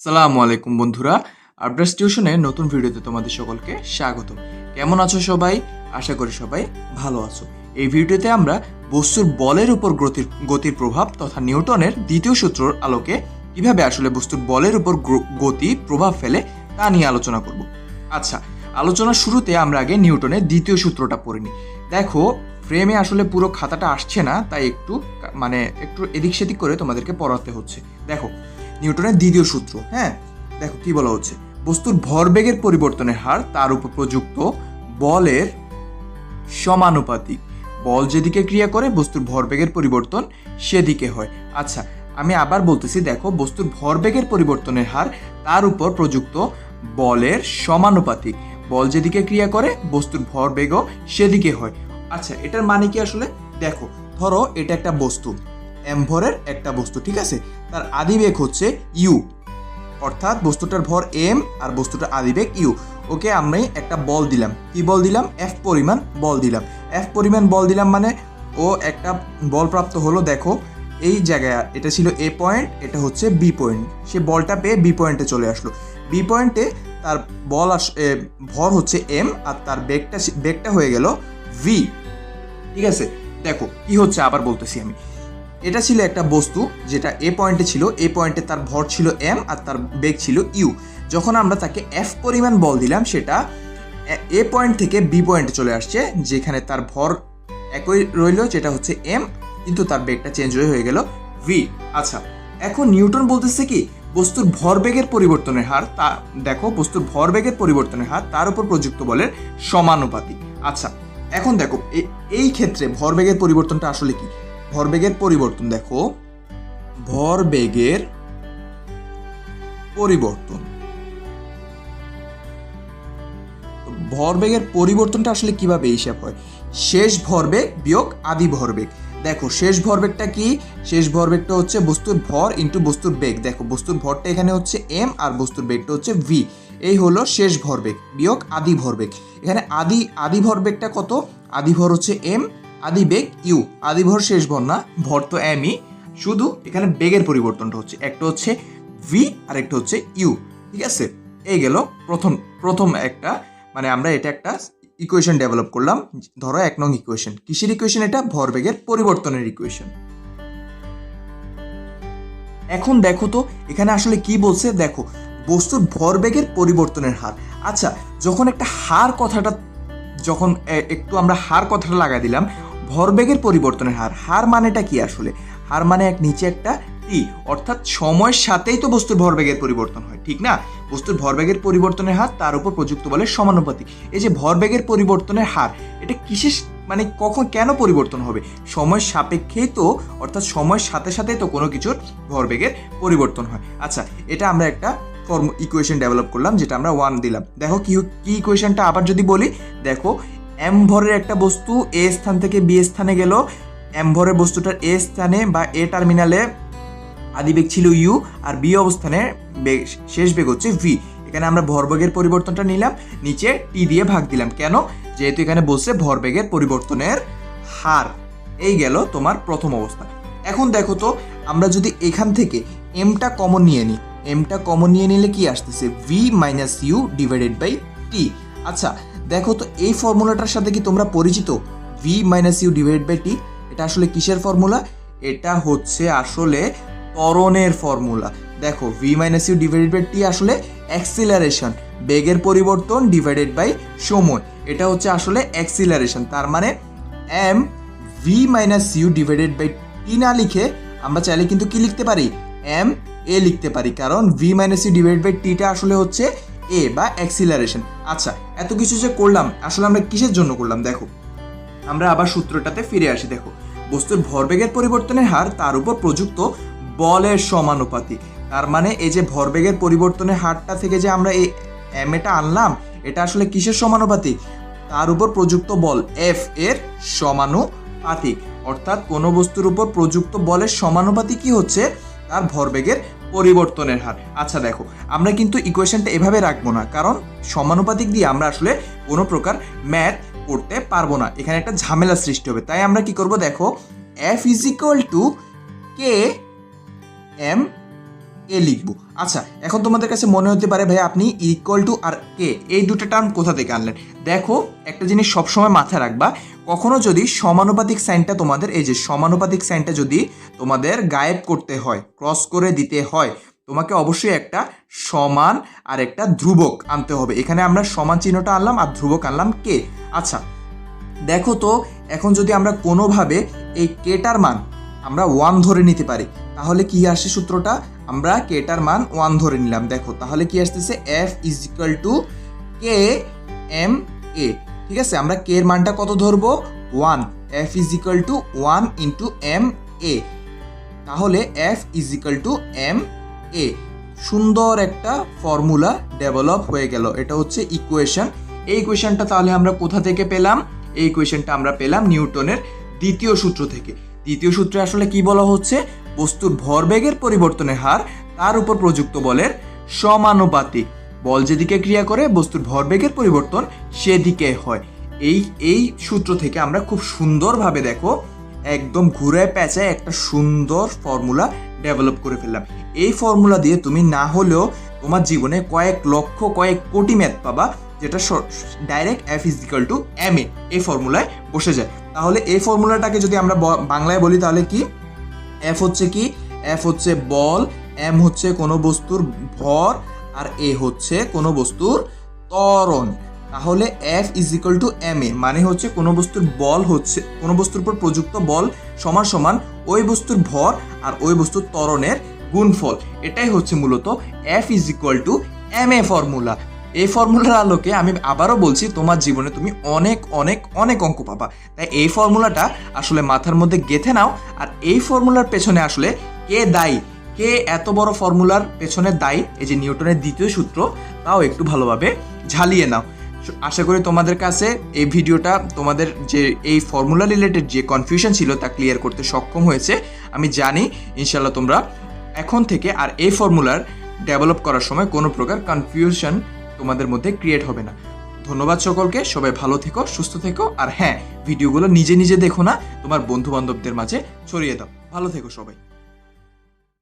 সালামু আলাইকুম বন্ধুরা, আবরাস টিউশনে নতুন ভিডিওতে তোমাদের সকলকে স্বাগত। কেমন আছো সবাই? আশা করি সবাই ভালো আছো। এই ভিডিওতে আমরা বস্তুর বলের উপর গতির প্রভাব তথা নিউটনের দ্বিতীয় সূত্রের আলোকে কিভাবে আসলে বস্তুর বলের উপর গতি প্রভাব ফেলে তা নিয়ে আলোচনা করব। আচ্ছা, আলোচনার শুরুতে আমরা আগে নিউটনের দ্বিতীয় সূত্রটা পড়ে নিই। দেখো, ফ্রেমে আসলে পুরো খাতাটা আসছে না, তাই একটু এদিক সেদিক করে তোমাদেরকে পড়াতে হচ্ছে। দেখো, নিউটনের দ্বিতীয় সূত্র, দেখো কি বলা হচ্ছে, বস্তুর ভরবেগের পরিবর্তনের হার তার উপর প্রযুক্ত বলের সমানুপাতিক। বল যেদিকে ক্রিয়া করে বস্তুর ভরবেগের পরিবর্তন সেদিকে হয়। আচ্ছা, আমি আবার বলতেছি, দেখো, বস্তুর ভরবেগের পরিবর্তনের হার তার উপর প্রযুক্ত বলের সমানুপাতিক। বল যেদিকে ক্রিয়া করে বস্তুর ভরবেগও সেদিকে হয়। আচ্ছা, এটার মানে কি আসলে? দেখো, ধরো এটা একটা বস্তু, এম ভরের একটা বস্তু, ঠিক আছে? তার আদিবেগ হচ্ছে ইউ, অর্থাৎ বস্তুটার ভর এম আর বস্তুটার আদিবেগ ইউ। ওকে, আমি একটা বল দিলাম। কি বল দিলাম? এফ পরিমাণ বল দিলাম। এফ পরিমাণ বল দিলাম মানে ও একটা বল প্রাপ্ত হলো। দেখো, এই জায়গায় এটা ছিল এ পয়েন্ট, এটা হচ্ছে বি পয়েন্ট। সে বলটা পেয়ে বি পয়েন্টে চলে আসলো। বি পয়েন্টে তার ভর হচ্ছে এম আর তার বেগটা হয়ে গেল ভি, ঠিক আছে? দেখো কি হচ্ছে, আবার বলতেছি আমি। এটা ছিল একটা বস্তু যেটা এ পয়েন্টে ছিল, এ পয়েন্টে তার ভর ছিল এম আর তার বেগ ছিল ইউ। যখন আমরা তাকে এফ পরিমাণ বল দিলাম, সেটা এ পয়েন্ট থেকে বি পয়েন্টে চলে আসছে, যেখানে তার ভর একই রইল, যেটা হচ্ছে এম, কিন্তু তার বেগটা চেঞ্জ হয়ে গেল ভি। আচ্ছা, এখন নিউটন বলতেছে কি, বস্তুর ভরবেগের পরিবর্তনের হার, তা দেখো, বস্তুর ভরবেগের পরিবর্তনের হার তার উপর প্রযুক্ত বলের সমানুপাতিক। আচ্ছা, এখন দেখো এই ক্ষেত্রে ভরবেগের পরিবর্তনটা আসলে কি? ভরবেগের পরিবর্তন, দেখো, ভরবেগের পরিবর্তন, ভরবেগের পরিবর্তনটা আসলে কিভাবে হিসাব হয়? শেষ ভরবেগ বিয়োগ আদি ভরবেগ। দেখো, শেষ ভরবেগটা কি? শেষ ভরবেগটা হচ্ছে বস্তুর ভর ইন্টু বস্তুর বেগ। দেখো, বস্তুর ভরটা এখানে হচ্ছে এম আর বস্তুর বেগটা হচ্ছে ভি। এই হলো শেষ ভরবেগ বিয়োগ আদি ভরবেগ। এখানে আদি ভরবেগটা কত? আদি ভর হচ্ছে এম, আদি বেগ ইউ। আদি ভর শেষ ভর না, ভর তো এমই, শুধু এখানে বেগের পরিবর্তনটা হচ্ছে, একটা হচ্ছে ভি আর একটা হচ্ছে ইউ, ঠিক আছে? এই গেল প্রথম একটা, আমরা এটা একটা ইকুয়েশন ডেভেলপ করলাম। ধরো 1 নং ইকুয়েশন। কিসের ইকুয়েশন এটা? ভরবেগের পরিবর্তনের ইকুয়েশন। এখন দেখো তো এখানে আসলে কি বলছে। দেখো, বস্তুর ভরবেগের পরিবর্তনের হার। আচ্ছা, যখন একটু আমরা হার কথাটা লাগাই দিলাম, ভরবেগের পরিবর্তনের হার, হার মানেটা কি আসলে? হার মানে নিচে একটা টি, অর্থাৎ সময়ের সাথেই তো বস্তুর ভরবেগের পরিবর্তন হয়, ঠিক না? বস্তুর ভরবেগের পরিবর্তনের হার তার উপর প্রযুক্ত বলের সমানুপাতিক। এই যে ভরবেগের পরিবর্তনের হার, এটা কিসের কখন কেন পরিবর্তন হবে? সময়ের সাপেক্ষেই তো, অর্থাৎ সময়ের সাথে সাথেই তো কোনো কিছুর ভরবেগের পরিবর্তন হয়। আচ্ছা, এটা আমরা একটা ইকুয়েশন ডেভেলপ করলাম, যেটা আমরা 1 দিলাম। দেখো কি ইকুয়েশনটা আবার যদি বলি, দেখো, এম ভরের একটা বস্তু এ স্থান থেকে বি স্থানে গেল। এম ভরের বস্তুটার এ স্থানে বা এ টার্মিনালে আদিবেগ ছিল ইউ আর বি অবস্থানে শেষ বেগ হচ্ছে ভি। এখানে আমরা ভরবেগের পরিবর্তনটা নিলাম, নিচে টি দিয়ে ভাগ দিলাম। কেন? যেহেতু এখানে বলছে ভরবেগের পরিবর্তনের হার। এই গেল তোমার প্রথম অবস্থা। এখন দেখো তো, আমরা যদি এখান থেকে এমটা কমন নিয়ে নিই, এমটা কমন নিয়ে নিলে কি আসতেছে? V minus U divided by T. আচ্ছা, দেখো তো এই ফর্মুলাটার সাথে কি তোমরা পরিচিত? V minus U divided by T, এটা আসলে কিসের ফর্মুলা? এটা হচ্ছে আসলে ত্বরণের ফর্মুলা। দেখো, V minus U divided by T আসলে অ্যাক্সিলারেশন, বেগের পরিবর্তন ডিভাইডেড বাই সময়। এটা হচ্ছে আসলে অ্যাক্সিলারেশন। তার মানে M V minus U divided by T না লিখে আমরা চাইলে কিন্তু কি লিখতে পারি? এম এ লিখতে পারি, কারণ V minus U divided by টিটা আসলে হচ্ছে এ বা অ্যাক্সিলারেশন। আচ্ছা, এত কিছু যে করলাম, আসলে আমরা কিসের জন্য করলাম? দেখো, আমরা আবার সূত্রটাতে ফিরে আসি। দেখো, বস্তুর ভরবেগের পরিবর্তনের হার তার উপর প্রযুক্ত বলের সমানুপাতিক। তার মানে এই যে ভরবেগের পরিবর্তনের হারটা থেকে যে আমরা এই এম এটা আনলাম, এটা আসলে কিসের সমানুপাতিক? তার উপর প্রযুক্ত বল এফ এর সমানুপাতিক। অর্থাৎ কোনো বস্তুর উপর প্রযুক্ত বলের সমানুপাতিক কি হচ্ছে? তার ভরবেগের পরিবর্তনের হার। আচ্ছা, দেখো, আমরা কিন্তু ইকুয়েশনটা এভাবে রাখবো না, কারণ সমানুপাতিক দিয়ে আমরা আসলে কোনো প্রকার ম্যাথ করতে পারবো না, এখানে একটা ঝামেলা সৃষ্টি হবে। তাই আমরা কি করব? দেখো, F is equal to K M A লিখবো। আচ্ছা, এখন তোমাদের কাছে মনে হতে পারে ভাই আপনি ইকুয়াল টু আর কে এই দুটো টার্ম কোথা থেকে আনলেন। দেখো, একটা জিনিস সবসময় মাথায় রাখবা, কখনো যদি সমানুপাতিক সাইনটা তোমাদের, এই যে সমানুপাতিক সাইনটা যদি তোমাদের গায়েব করতে হয়, ক্রস করে দিতে হয়, তোমাকে অবশ্যই একটা সমান আর একটা ধ্রুবক আনতে হবে। এখানে আমরা সমান চিহ্নটা আনলাম আর ধ্রুবক আনলাম কে। আচ্ছা দেখো তো, এখন যদি আমরা কোনোভাবে এই কেটার মান আমরা 1 ধরে নিতে পারি, তাহলে কি আসে সূত্রটা, আমরা কেটার মান 1 ধরে নিলাম। দেখো তাহলে কি আসতেছে, F is equal to K M A. ঠিক আছে, আমরা কে এর মানটা কত ধরবো, 1। F is equal to 1 into M A, তাহলে F is equal to M A. সুন্দর একটা ফর্মুলা ডেভেলপ হয়ে গেল, এটা হচ্ছে ইকুয়েশন। এই ইকুয়েশনটা তাহলে আমরা কোথা থেকে পেলাম, এই ইকুয়েশনটা আমরা পেলাম নিউটনের দ্বিতীয় সূত্র থেকে। দ্বিতীয় সূত্রে আসলে কি বলা হচ্ছে, বস্তুর ভরবেগের পরিবর্তনের হার তার উপর প্রযুক্ত বলের সমানুপাতিক। বল যেদিকে ক্রিয়া করে বস্তুর ভরবেগের পরিবর্তন সেদিকে হয়। এই সূত্র থেকে আমরা খুব সুন্দরভাবে দেখো একদম ঘুরে পেঁচায় একটা সুন্দর ফর্মুলা ডেভেলপ করে ফেললাম। এই ফর্মুলা দিয়ে তুমি না হলেও তোমার জীবনে কয়েক লক্ষ কয়েক কোটি ম্যাথ পাবা, যেটা direct F is equal to M A এই ফর্মুলায় বসে যায়। তাহলে এই ফর্মুলাটাকে যদি আমরা বাংলায় বলি তাহলে কি, এফ হচ্ছে কি, এফ হচ্ছে বল, এম হচ্ছে কোনো বস্তুর ভর, আর এ হচ্ছে কোনো বস্তুর ত্বরণ। তাহলে F is equal to M A মানে হচ্ছে কোনো বস্তুর বল হচ্ছে, কোনো বস্তুর উপর প্রযুক্ত বল সমান সমান ওই বস্তুর ভর আর ওই বস্তুর ত্বরণের গুণফল। এটাই হচ্ছে মূলত F is equal to M A formula. এই ফর্মুলার আলোকে আমি আবারও বলছি, তোমার জীবনে তুমি অনেক অনেক অনেক অঙ্ক পাবা। তাই এই ফর্মুলাটা আসলে মাথার মধ্যে গেঁথে নাও। আর এই ফর্মুলার পেছনে আসলে কে দায়ী, কে এত বড় ফর্মুলার পেছনে দায়ী, এই যে নিউটনের দ্বিতীয় সূত্র, তাও একটু ভালোভাবে ঝালিয়ে নাও। আশা করি তোমাদের কাছে এই ভিডিওটা তোমাদের যে এই ফর্মুলা রিলেটেড যে কনফিউশন ছিল তা ক্লিয়ার করতে সক্ষম হয়েছে। আমি জানি ইনশাল্লাহ তোমরা এখন থেকে আর এই ফর্মুলার ডেভেলপ করার সময় কোনো প্রকার কনফিউশন তোমাদের মধ্যে ক্রিয়েট হবে না। ধন্যবাদ সকলকে, সবাই ভালো থেকো, সুস্থ থেকো। আর হ্যাঁ, ভিডিওগুলো নিজে নিজে দেখো না, তোমার বন্ধু বান্ধবদের মাঝে ছড়িয়ে দাও। ভালো থেকো সবাই।